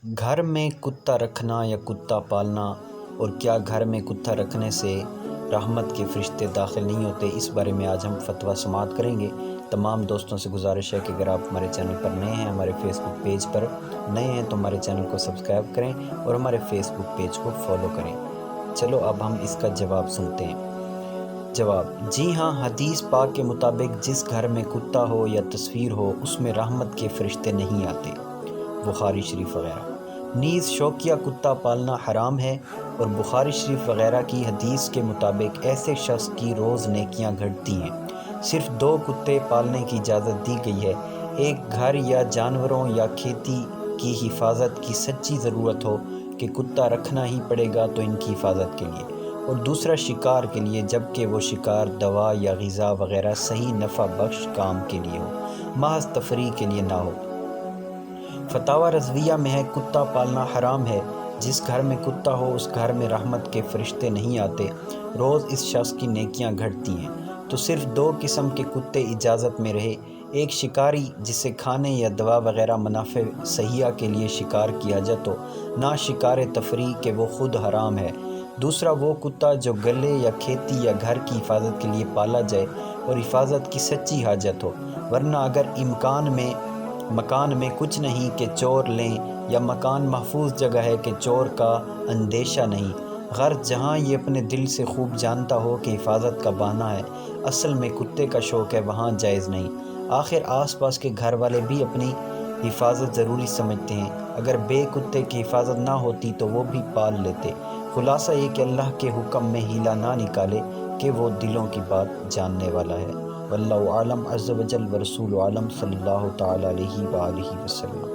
گھر میں کتا رکھنا یا کتا پالنا، اور کیا گھر میں کتا رکھنے سے رحمت کے فرشتے داخل نہیں ہوتے، اس بارے میں آج ہم فتویٰ سماعت کریں گے۔ تمام دوستوں سے گزارش ہے کہ اگر آپ ہمارے چینل پر نئے ہیں، ہمارے فیس بک پیج پر نئے ہیں تو ہمارے چینل کو سبسکرائب کریں اور ہمارے فیس بک پیج کو فالو کریں۔ چلو اب ہم اس کا جواب سنتے ہیں۔ جواب: جی ہاں، حدیث پاک کے مطابق جس گھر میں کتا ہو یا تصویر ہو اس میں رحمت کے فرشتے نہیں آتے، بخاری شریف وغیرہ۔ نیز شوقیہ کتا پالنا حرام ہے، اور بخاری شریف وغیرہ کی حدیث کے مطابق ایسے شخص کی روز نیکیاں گھٹتی ہیں۔ صرف 2 کتے پالنے کی اجازت دی گئی ہے، ایک گھر یا جانوروں یا کھیتی کی حفاظت کی سچی ضرورت ہو کہ کتا رکھنا ہی پڑے گا تو ان کی حفاظت کے لیے، اور دوسرا شکار کے لیے جبکہ وہ شکار دوا یا غذا وغیرہ صحیح نفع بخش کام کے لیے ہو، محض تفریح کے لیے نہ ہو۔ فتاویٰ رضویہ میں ہے کتا پالنا حرام ہے، جس گھر میں کتا ہو اس گھر میں رحمت کے فرشتے نہیں آتے، روز اس شخص کی نیکیاں گھٹتی ہیں۔ تو صرف 2 قسم کے کتے اجازت میں رہے، ایک شکاری جسے کھانے یا دوا وغیرہ منافع صحیحہ کے لیے شکار کی حاجت ہو، نہ شکار تفریح کہ وہ خود حرام ہے۔ دوسرا وہ کتا جو گلے یا کھیتی یا گھر کی حفاظت کے لیے پالا جائے اور حفاظت کی سچی حاجت ہو، ورنہ اگر مکان میں کچھ نہیں کہ چور لیں، یا مکان محفوظ جگہ ہے کہ چور کا اندیشہ نہیں، غرض جہاں یہ اپنے دل سے خوب جانتا ہو کہ حفاظت کا بہانہ ہے، اصل میں کتے کا شوق ہے، وہاں جائز نہیں۔ آخر آس پاس کے گھر والے بھی اپنی حفاظت ضروری سمجھتے ہیں، اگر بے کتے کی حفاظت نہ ہوتی تو وہ بھی پال لیتے۔ خلاصہ یہ کہ اللہ کے حکم میں حیلہ نہ نکالے کہ وہ دلوں کی بات جاننے والا ہے۔ واللہ اعلم عز وجل ورسولہ اعلم، صلی اللہ تعالی علیہ وآلہ وسلم۔